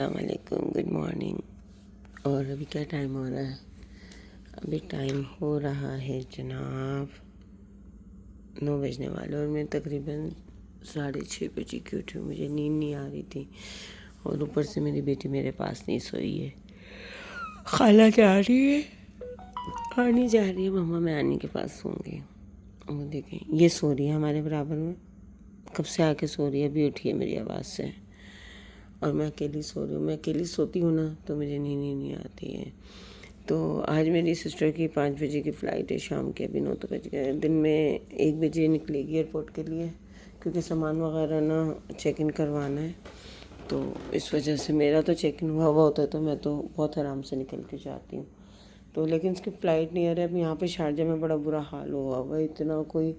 अस्सलामुअलैकुम, good morning. और अभी क्या टाइम हो रहा है? अभी टाइम हो रहा है जनाब 9 बजने वाले, और मैं तकरीबन 6:30 बजे की उठी हूँ। मुझे नींद नहीं आ रही थी, और ऊपर से मेरी बेटी मेरे पास नहीं सोई है। खाला जा रही है, आनी जा रही है, मम्मा मैं आनी के पास सोऊंगी। वो देखें, ये सो रही है हमारे बराबर में, कब से आके सो रही है, अभी उठी है मेरी आवाज़ से। और मैं अकेली सो रही हूँ। मैं अकेली सोती हूँ ना तो मुझे नींद ही नहीं आती है। तो आज मेरी सिस्टर की 5 बजे की फ़्लाइट है शाम के, अभी 9 तो बज गए। दिन में 1 बजे निकलेगी एयरपोर्ट के लिए, क्योंकि सामान वगैरह ना चेक इन करवाना है। तो इस वजह से मेरा तो चेक इन हुआ होता है तो मैं तो बहुत आराम से निकल के जाती हूँ। तो लेकिन उसकी फ़्लाइट नहीं आ रही। अब यहाँ पे शारजा में बड़ा बुरा हाल हुआ हुआ है। इतना कोई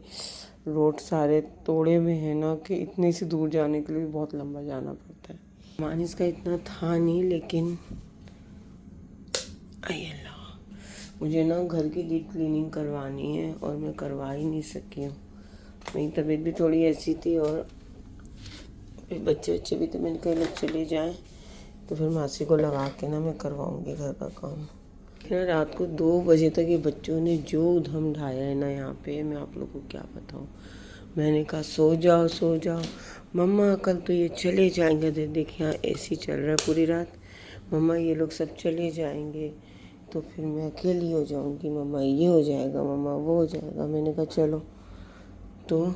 रोड सारे तोड़े में है ना कि इतनी सी दूर जाने के लिए भी बहुत लंबा जाना पड़ता है। सामान इसका इतना था नहीं, लेकिन अल्लाह, मुझे ना घर की डीप क्लीनिंग करवानी है और मैं करवा ही नहीं सकी हूँ। मेरी तबीयत भी थोड़ी ऐसी थी, और फिर बच्चे भी थे। मैंने कहा लोग चले जाएं तो फिर मासी को लगा के ना मैं करवाऊँगी घर का काम। ना रात को 2 बजे तक ये बच्चों ने जो उधम ढाया है ना यहाँ पे, मैं आप लोगों को क्या बताऊँ। मैंने कहा सो जाओ सो जाओ मम्मा, कल तो ये चले जाएंगे। देखिए यहाँ एसी चल रहा है पूरी रात। मम्मा ये लोग सब चले जाएंगे तो फिर मैं अकेली हो जाऊंगी, मम्मा ये हो जाएगा, मम्मा वो हो जाएगा। मैंने कहा चलो। तो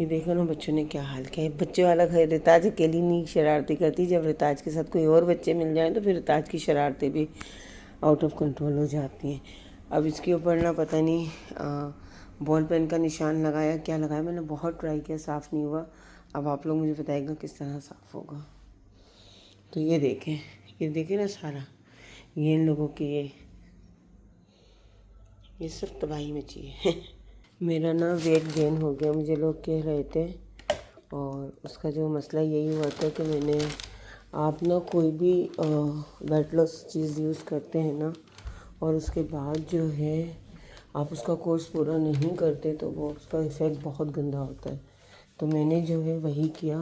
ये देखो ना बच्चों ने क्या हाल किया है। बच्चे वाला घर, रिताज अकेली नहीं शरारती करती, जब रिताज के साथ कोई और बच्चे मिल जाएं तो फिर रिताज की शरारतें भी आउट ऑफ कंट्रोल हो जाती हैं। अब इसके ऊपर ना पता नहीं बॉल पेन का निशान लगाया, क्या लगाया, मैंने बहुत ट्राई किया, साफ़ नहीं हुआ। अब आप लोग मुझे बताइएगा किस तरह साफ़ होगा। तो ये देखें ना सारा, ये इन लोगों की ये सब तबाही मची है। मेरा ना वेट गेन हो गया, मुझे लोग कह रहे थे, और उसका जो मसला यही हुआ था कि मैंने, आप ना कोई भी वेट लॉस चीज़ यूज़ करते हैं ना, और उसके बाद जो है आप उसका कोर्स पूरा नहीं करते तो वो उसका इफ़ेक्ट बहुत गंदा होता है। तो मैंने जो है वही किया।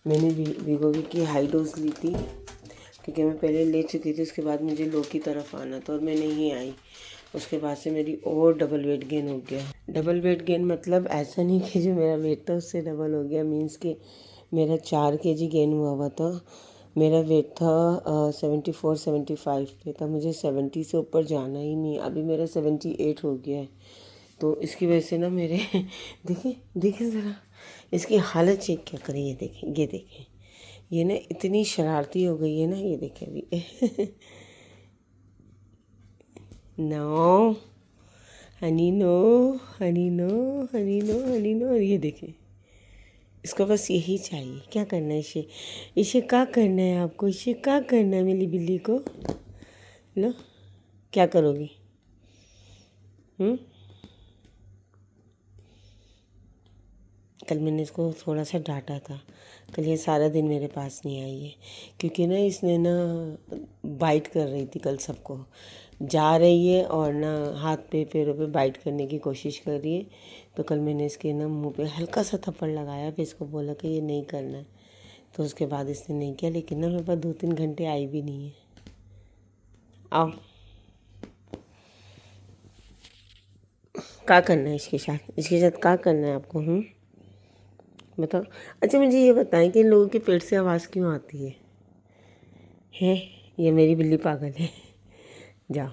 मैंने वीगोवी की हाई डोज ली थी, क्योंकि मैं पहले ले चुकी थी। उसके बाद मुझे लो की तरफ आना था और मैं नहीं आई। उसके बाद से मेरी और डबल वेट गेन हो गया। डबल वेट गेन मतलब ऐसा नहीं कि जो मेरा वेट था उससे डबल हो गया, मीन्स कि मेरा 4 kg गेन हुआ था। मेरा वेट था 74-75 पे था, मुझे 70 से ऊपर जाना ही नहीं। अभी मेरा 78 हो गया है। तो इसकी वजह से ना मेरे देखें ज़रा इसकी हालत चेक क्या करें। ये देखें ये ना इतनी शरारती हो गई है ना, ये देखें अभी। No honey, no honey, no honey, no honey, no. ये देखें, इसको बस यही चाहिए। क्या करना है इसे क्या करना है आपको, इसे क्या करना है मेरी बिल्ली को। लो क्या करोगी? कल मैंने इसको थोड़ा सा डांटा था। कल ये सारा दिन मेरे पास नहीं आई है, क्योंकि ना इसने ना बाइट कर रही थी कल सबको। जा रही है और ना हाथ पे पैरों पे बाइट करने की कोशिश कर रही है। तो कल मैंने इसके ना मुंह पे हल्का सा थप्पड़ लगाया, फिर इसको बोला कि ये नहीं करना है। तो उसके बाद इसने नहीं किया, लेकिन ना मेरे पास 2-3 घंटे आई भी नहीं है। आओ, क्या करना है इसके साथ क्या करना है आपको? बताओ। अच्छा मुझे ये बताएं कि इन लोगों के पेट से आवाज़ क्यों आती है? ये मेरी बिल्ली पागल है। जाओ,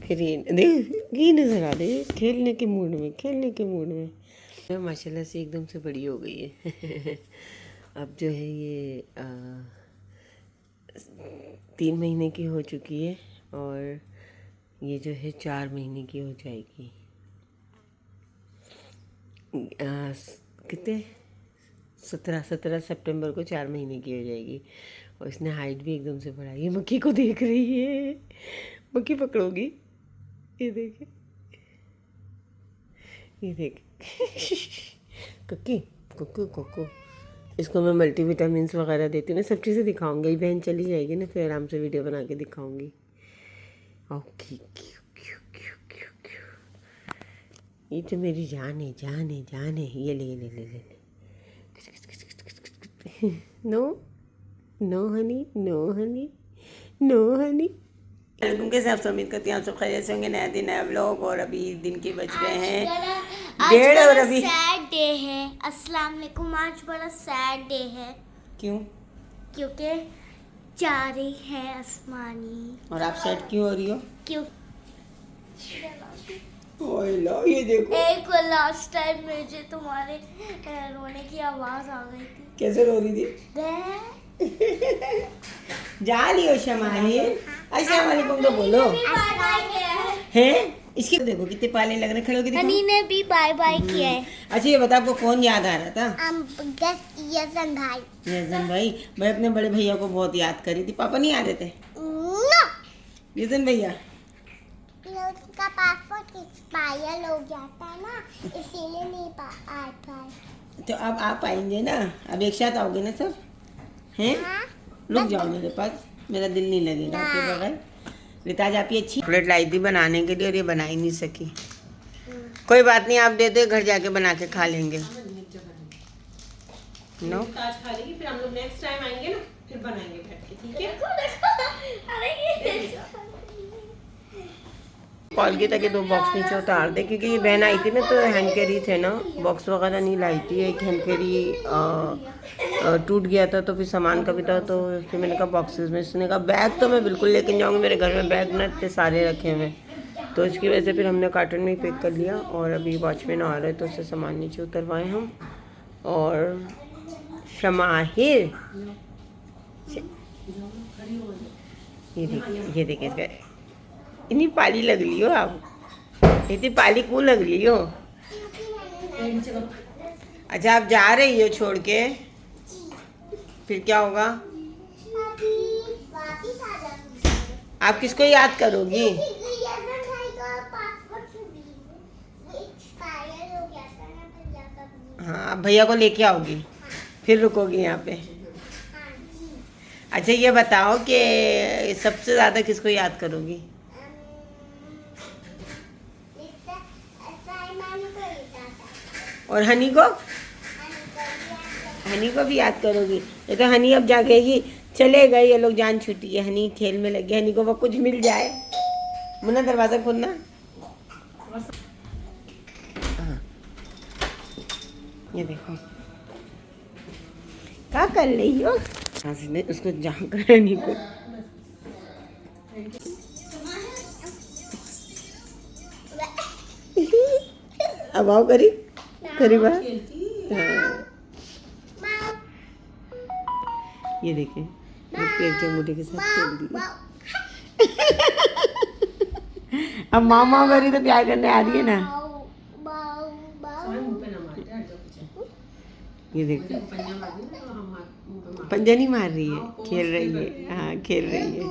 फिर ये देख, ये नज़र आ रही है खेलने के मूड में माशाल्लाह से एकदम से बड़ी हो गई है। अब जो है ये 3 महीने की हो चुकी है, और ये जो है 4 महीने की हो जाएगी। कितने 17 सितंबर को 4 महीने की हो जाएगी। और इसने हाइट भी एकदम से बढ़ाई है। मक्खी को देख रही है, मक्खी पकड़ोगी? ये देखे, ये देख। कक्की कुक्कू कुक्कू। इसको मैं मल्टीविटामिन्स वगैरह देती हूँ ना, सब चीज़ें दिखाऊंगी। ये बहन चली जाएगी ना फिर आराम से वीडियो बना के दिखाऊंगी। ओके, ये तो मेरी जान है। ये ले। No no honey, no honey, no honey. Welcome, कैसे आप सब? उम्मीद करती हैं आप सब खैरियत से होंगे। नया दिन, नया व्लॉग। और अभी दिन के बज रहे हैं 1:30 और अभी सैड डे है। अस्सलाम वालेकुम। आज बड़ा सैड डे है। क्यों? क्योंकि चारे हैं आसमानी। और आप सैड क्यों हो रही हो? क्यों? ओए लो, ये देखो। एक लास्ट टाइम मुझे तुम्हारे रोने की आवाज आ गई थी। कैसे रो रही थी? जा रही हो शमाली? अस्सलाम वालेकुम तो बोलो। हैं? इसके देखो कितने पाले लग रहे, खड़े होके दिखाओ। हनी ने भी बाय बाय किया है। अच्छा ये बता, आपको कौन याद आ रहा था? यजन भाई। यजन भाई। मैं अपने बड़े भैया को बहुत याद करी थी। पापा नहीं आ रहे थे? यजन भैया उसका पासपोर्ट एक्सपायर हो गया था ना, इसीलिए नहीं आ पाए। तो अब आप आएंगे ना? अब एक साथ आओगे ना सब? हैं? रुक जाओ मेरे पास, मेरा दिल नहीं लगेगा आपके बगैर। रिताज आप ये अच्छी चॉकलेट लाई थी बनाने के लिए और ये बना ही नहीं सकी। कोई बात नहीं, आप दे दो, घर जाके बना के खा लेंगे। नो आज खा लेंगे, फिर हम लोग नेक्स्ट टाइम आएंगे ना, फिर बनाएंगे बैठ के, ठीक है? कॉल की ताकि 2 बॉक्स नीचे उतार दे, क्योंकि ये बहन आई थी ना तो हैंडकैरी थे ना, बॉक्स वगैरह नहीं लाई थी। एक हैंडकैरी टूट गया था तो फिर सामान का भी था, तो फिर मैंने कहा बॉक्सेस में। उसने कहा बैग तो मैं बिल्कुल लेके जाऊँगी, मेरे घर में बैग न इतने सारे रखे हुए, तो इसकी वजह से फिर हमने कार्टन में ही पैक कर लिया। और अभी वॉचमैन आ रहे तो उससे सामान नीचे उतरवाए हम। और शमाहिर ये देखिए इसका इतनी पाली लग रही हो आप, इतनी पाली क्यों लग रही हो? अच्छा आप जा रही हो छोड़ के, फिर क्या होगा? आप किसको याद करोगी? हाँ, आप भैया को लेके आओगी, फिर रुकोगी यहाँ पे। अच्छा ये बताओ कि सबसे ज़्यादा किसको याद करोगी? और हनी को? हनी को भी याद करोगी? ये तो हनी अब जागेगी, चले गए ये लोग, जान छूटी है। हनी खेल में लगी, हनी को वो कुछ मिल जाए। मुन्ना दरवाज़ा खोलना। हाँ ये देखो क्या कर रही हो? हाँ से उसको जहाँ कर हनी को। अब आओ करीब करीब। हाँ ये देखिए पेड़ के अंगूठे के साथ खेल रही है। अब मामा करी तो प्यार करने आ रही है ना। ये देखो पंजा नहीं मार रही है, खेल रही है। हाँ खेल रही है।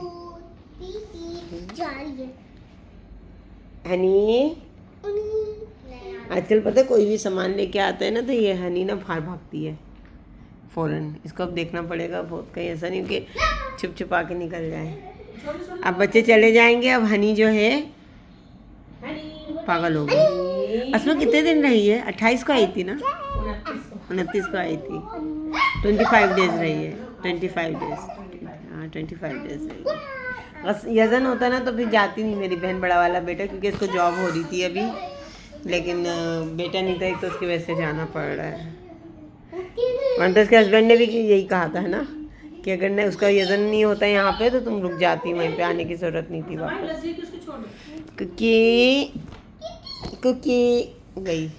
हनी आजकल पता है कोई भी सामान लेके आता है ना तो ये हनी ना बाहर भागती है फौरन। इसको अब देखना पड़ेगा बहुत, कहीं ऐसा नहीं कि छुप छुपा के निकल जाए। अब बच्चे चले जाएंगे, अब हनी जो है पागल हो गई। असमा कितने दिन रही है? 28 को आई थी ना? 29 को आई थी। 25 डेज रही है। 25 डेज। हाँ 25 डेज रही है। बस यजन होता ना तो फिर जाती नहीं मेरी बहन, बड़ा वाला बेटा, क्योंकि इसको जॉब हो रही थी अभी, लेकिन बेटा नहीं था एक तो उसकी वजह से जाना पड़ रहा है। और तो उसके हस्बैंड ने भी यही कहा था ना कि अगर नहीं उसका यजन नहीं होता यहाँ पे तो तुम रुक जाती, वहीं पे आने की ज़रूरत नहीं थी वापस, क्योंकि गई।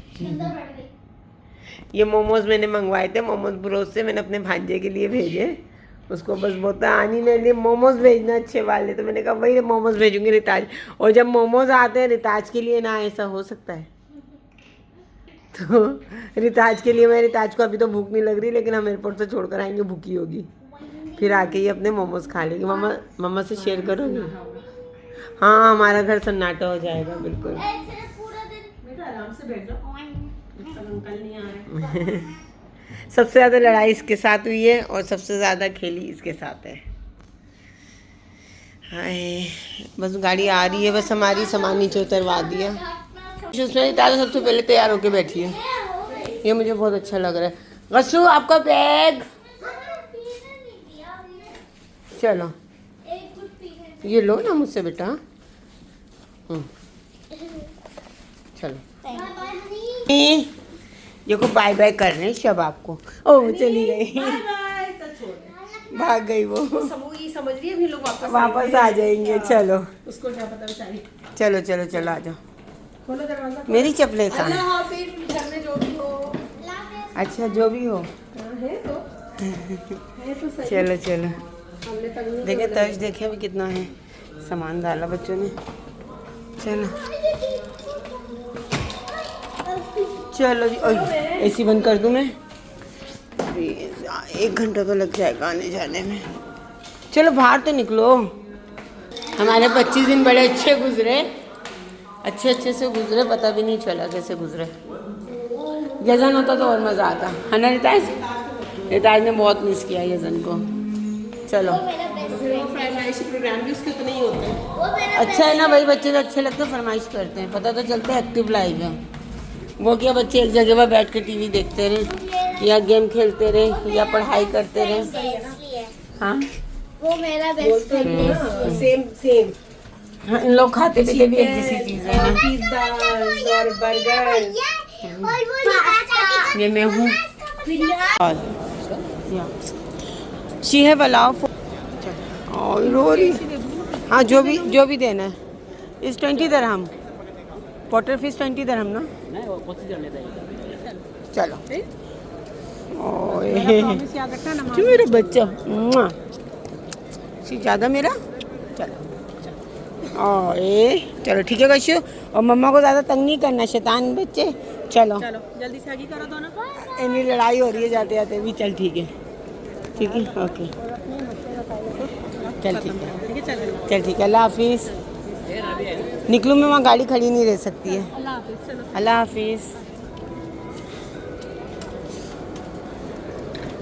ये मोमोज मैंने मंगवाए थे, मोमोज ब्रोस से मैंने अपने भांजे के लिए भेजे। उसको बस बोलता आनी मेरे लिए मोमोज भेजना अच्छे वाले, तो मैंने कहा वही मोमोज भेजूंगी रिताज। और जब मोमोज आते हैं रिताज के लिए ना, ऐसा हो सकता है तो रिताज के लिए मैं, रिताज को अभी तो भूख नहीं लग रही, लेकिन हम एयरपोर्ट से छोड़कर आएंगे, भूखी होगी, फिर आके ही अपने मोमोज खा लेगी। मम्मा मम्मा से शेयर करोगी? हाँ हमारा घर सन्नाटा हो जाएगा बिल्कुल। सबसे ज़्यादा लड़ाई इसके साथ हुई है और सबसे ज़्यादा खेली इसके साथ है। हाय बस गाड़ी आ रही है, बस हमारी सामान नीचे उतरवा दिया। उसमें तारा सबसे पहले तैयार होके बैठी है, ये मुझे बहुत अच्छा लग रहा है। गस्सू आपका बैग चलो ये लो ना मुझसे बेटा। चलो देखो बाय बाय कर रहे हैं सब आपको। ओ चली गई, भाग गई वो। समझ रही है भी लोग वापस आ जाएंगे। चलो उसको क्या पता बेचारी। चलो चलो चलो आ जाओ। खोलो दरवाजा। मेरी चप्पलें कहाँ अल्लाह हैं? हाफिज, घर में जो भी हो। अच्छा जो भी हो। हाँ, है तो सही। चलो चलो हमने तक देखे तर्ज देखे अभी कितना है सामान डाला बच्चों ने। चलो चलो जी। एसी बंद कर दूँ मैं? 1 घंटा तो लग जाएगा आने जाने में। चलो बाहर तो निकलो। हमारे 25 दिन बड़े अच्छे गुजरे, अच्छे से गुजरे, पता भी नहीं चला कैसे गुजरे। यजन होता तो और मज़ा आता है ना रिताज? रिताज ने बहुत मिस किया यजन को। चलो फरमाइशी प्रोग्राम भी उसके तो नहीं होते। अच्छा है ना भाई, बच्चे तो अच्छे लगते हैं, फरमाइश करते हैं, पता तो चलता है एक्टिव लाइफ है। वो क्या बच्चे एक जगह पर बैठ के टीवी देखते रहे या गेम खेलते रहे या पढ़ाई करते रहे। हाँ वो मेरा बेस्ट फ्रेंड है। सेम हाँ, इन लोग खाते पीते भी एक जैसी चीज़ें हैं। पिज्जा और बर्गर। ये मैं हूँ। शी है अलाउ और रो रही। हाँ जो भी देना है। इस 20 दरहम वाटर फिश 20 दरहम ना। चलो ओए जो मेरा बच्चा ज़्यादा मेरा। चलो ओए चलो ठीक है कशु, और मम्मा को ज़्यादा तंग नहीं करना शैतान बच्चे। चलो जल्दी से आगे करो दोनों। इनकी लड़ाई हो रही है जाते जाते भी। चल ठीक है ओके चल ठीक है अल्लाह हाफिज़। निकलूँ मैं, वहाँ गाड़ी खड़ी नहीं रह सकती है। अल्लाह हाफिज़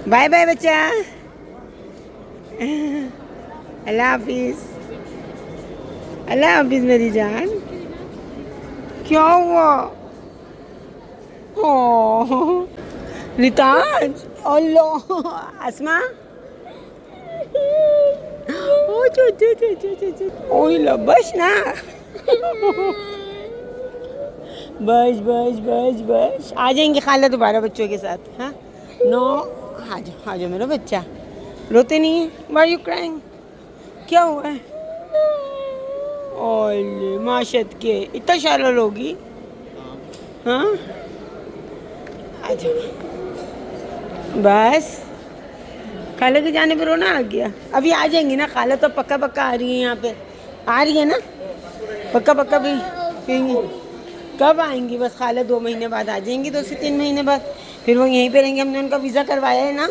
बाय बाय बच्चा। अल्लाह हाफिज़ मेरी जान। क्या हुआ? ओह रिताज अल्लाह अस्मा ओ ओए लबश ना। बस आ जाएंगे खाला दोबारा बच्चों के साथ। हाँ नो आ जाओ मेरा बच्चा, रोते नहीं है। Why you crying? क्या हुआ है? ओले माशत के इतना शाला लोगी। हाँ आ जाओ बस। खाला के जाने पर रोना आ गया। अभी आ जाएंगी ना खाला, तो पक्का आ रही है यहाँ पे, आ रही है ना पक्का भी। कब आएंगी? बस खाला 2 महीने बाद आ जाएंगी, 2 से 3 महीने बाद। फिर वो यहीं पे रहेंगे, हमने उनका वीज़ा करवाया है ना।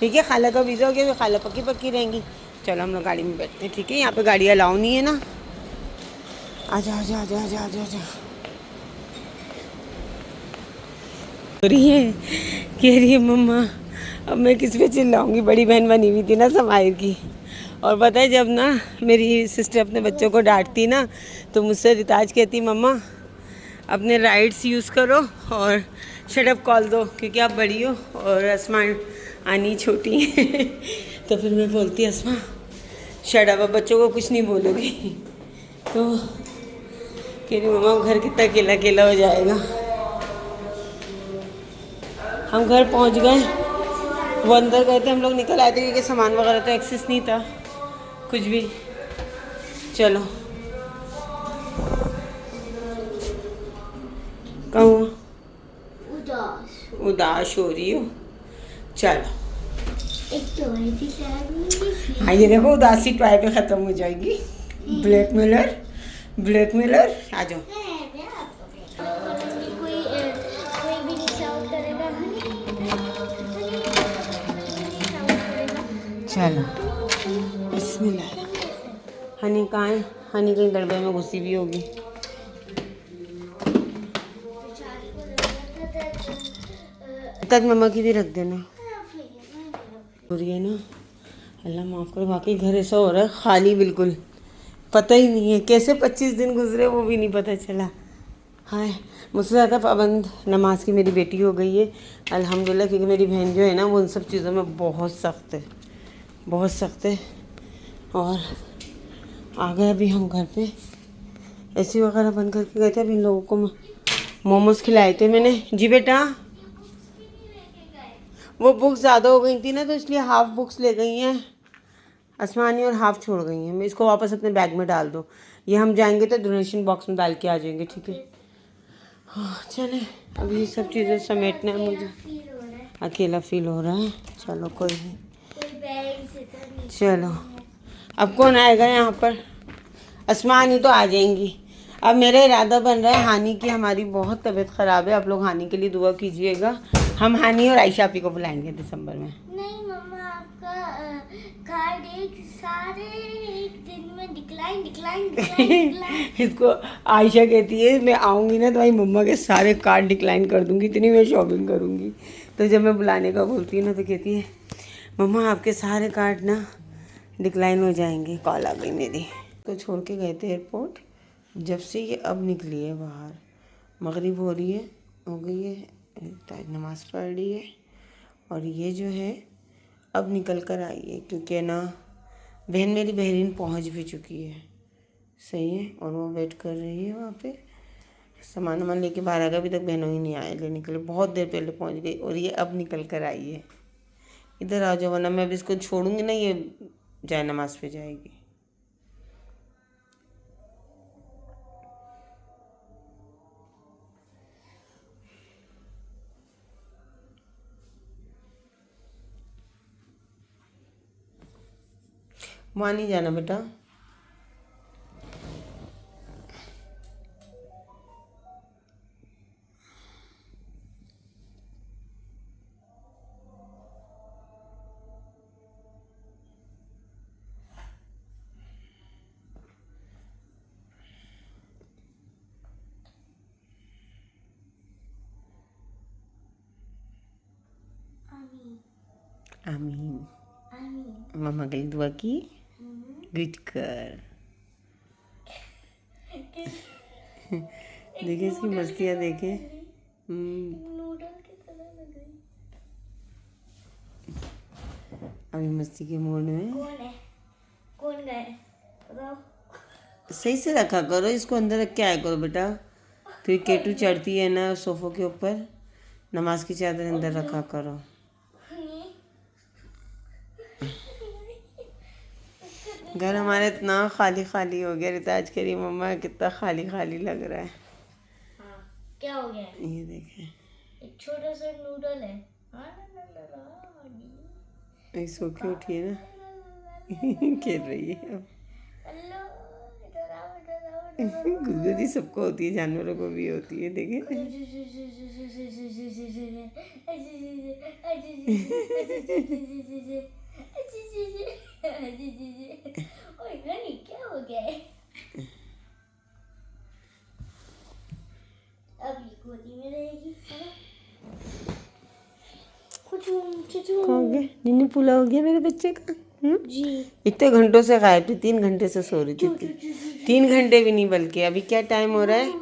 ठीक है खाला का वीज़ा हो गया, फिर खाला पक्की रहेंगी। चलो हम लोग गाड़ी में बैठते हैं। ठीक है यहाँ पे गाड़ी अलाउ नहीं है ना। आजा कह रही है मम्मा अब मैं किस पे चिल्लाऊंगी। बड़ी बहन बनी हुई थी ना समाइर की, और पता है जब ना मेरी सिस्टर अपने बच्चों को डांटती ना, तो मुझसे रिताज कहती मम्मा अपने राइट्स यूज़ करो और शट अप कॉल दो, क्योंकि आप बड़ी हो और अस्मा आनी छोटी है। तो फिर मैं बोलती अस्मा शट अप, अब बच्चों को कुछ नहीं बोलोगी। तो कह रही मम्मा घर कितना अकेला हो जाएगा। हम घर पहुंच गए, वो अंदर गए थे, हम लोग निकल आए थे क्योंकि सामान वगैरह तो एक्सेस नहीं था कुछ भी। चलो कहूँ उदास हो रही हो। चलो हाँ ये देखो उदासी टॉय पे ख़त्म हो जाएगी। ब्लैकमेलर आ जाओ। चलो बिस्मिल्लाह। हनी कहाँ है? हनी कहीं गड़बड़ में घुसी भी होगी। तक मम्मा की भी रख देना। हो रही है ना, अल्लाह माफ़ करो। वाकई घर ऐसा हो रहा है खाली, बिल्कुल पता ही नहीं है कैसे 25 दिन गुजरे, वो भी नहीं पता चला। हाय मुझसे ज़्यादा पाबंद नमाज की मेरी बेटी हो गई है अल्हम्दुलिल्लाह, क्योंकि मेरी बहन जो है ना वो उन सब चीज़ों में बहुत सख्त है। और आ गए अभी हम घर पे। एसी वगैरह बंद करके गए थे। अभी इन लोगों को मोमोज खिलाए थे मैंने। जी बेटा, वो बुक्स ज़्यादा हो गई थी ना, तो इसलिए हाफ बुक्स ले गई हैं आसमानी और हाफ छोड़ गई हैं। मैं इसको वापस अपने बैग में डाल दो। ये हम जाएंगे तो डोनेशन बॉक्स में डाल के आ जाएंगे, ठीक है? हाँ चले, अभी ये सब चीज़ें समेटना है मुझे। अकेला फील हो रहा है। चलो कोई नहीं, चलो अब कौन आएगा यहाँ पर? आसमानी तो आ जाएंगी। अब मेरा इरादा बन रहा है, हानी की हमारी बहुत तबीयत ख़राब है, आप लोग हानी के लिए दुआ कीजिएगा। हम हानी और आयशा आपी को बुलाएंगे दिसंबर में। नहीं मम्मा, आपका कार्ड एक दिन में डिक्लाइन इसको आयशा कहती है मैं आऊँगी ना तो भाई मम्मा के सारे कार्ड डिक्लाइन कर दूँगी, इतनी मैं शॉपिंग करूँगी। तो जब मैं बुलाने का बोलती हूँ ना तो कहती है मम्मा आपके सारे कार्ड ना डिक्लाइन हो जाएंगे। कॉल आ गई मेरी। तो छोड़ के गए थे एयरपोर्ट, जब से ये अब निकली है बाहर। मगरिब हो रही है, हो गई है, नमाज़ पढ़ रही है और ये जो है अब निकल कर आई है, क्योंकि ना बहन मेरी बहरीन पहुंच भी चुकी है। सही है, और वो वेट कर रही है वहाँ पे। सामान वामान लेके बाहर आ गया, अभी तक बहनों ही नहीं आए लेने के लिए, बहुत देर पहले पहुंच गई और ये अब निकल कर आई है। इधर आ जाओ, वरना मैं अब इसको छोड़ूंगी ना, ये जाए नमाज पे जाएगी। वहाँ नहीं जाना बेटा। आमीन। मम्मा के लिए दुआ की। गुड कर। देखिए इसकी मस्तियाँ देखे। अभी मस्ती के मूड में। कौन गए? सही से रखा करो इसको, अंदर रख के आया करो बेटा। फिर केटू चढ़ती है ना सोफों के ऊपर, नमाज की चादर अंदर रखा करो। घर हमारा इतना खाली खाली हो गया। रिताज कह रही मम्मा कितना खाली खाली लग रहा है। हाँ, क्या हो गया? ये देखें, एक छोटा सा नूडल है। सो के उठी है ना, खेल रही है अब। गुदगुदी सबको होती है, जानवरों को भी होती है। देखें क्या हो गया? अब ये गोदी में रहेगी, है ना? हो गया नींद पूरा हो गया मेरे बच्चे का। जी, इतने घंटों से गायब थी, 3 घंटे से सो रही थी। 3 घंटे भी नहीं, बल्कि अभी क्या टाइम हो रहा है,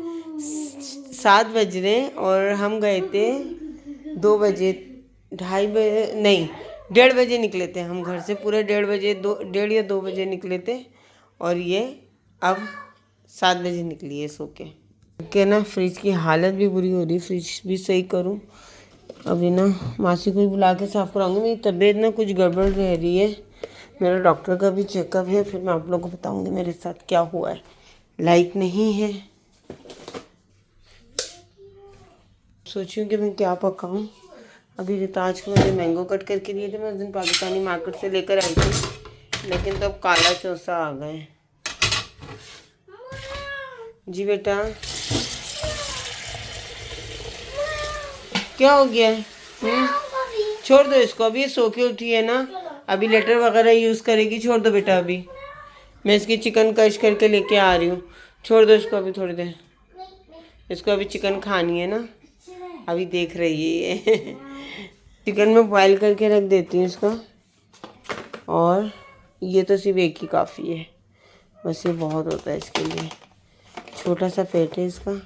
7 बज रहे हैं और हम गए थे 2 बजे, 2:30 बजे नहीं 1:30 बजे निकले थे हम घर से। पूरे 1:30 बजे, 1:30 या 2 बजे निकले थे और ये अब 7 बजे निकली है सो के ना। फ्रिज की हालत भी बुरी हो रही, फ्रिज भी सही करूँ। अभी ना मासी को भी बुला के साफ़ कराऊंगी। मेरी तबीयत ना कुछ गड़बड़ रह रही है, मेरा डॉक्टर का भी चेकअप है, फिर मैं आप लोगों को बताऊंगी मेरे साथ क्या हुआ है। लाइट नहीं है, सोची हूँ कि मैं क्या पकाऊं। अभी रिताज को मैंने मैंगो कट करके दिए थे, मैं उस दिन पाकिस्तानी मार्केट से लेकर आई थी, लेकिन तब काला चौसा आ गए। जी बेटा, क्या हो गया है? छोड़ दो इसको, अभी सो के उठी है ना, अभी लेटर वगैरह यूज़ करेगी। छोड़ दो बेटा, अभी मैं इसकी चिकन कश करके लेके आ रही हूँ। छोड़ दो इसको अभी थोड़ी देर, इसको अभी चिकन खानी है ना, अभी देख रही है ये। चिकन में बॉयल करके रख देती हूँ इसको, और ये तो सिर्फ एक ही काफ़ी है, बस ये बहुत होता है इसके लिए। छोटा सा पेट है इसका।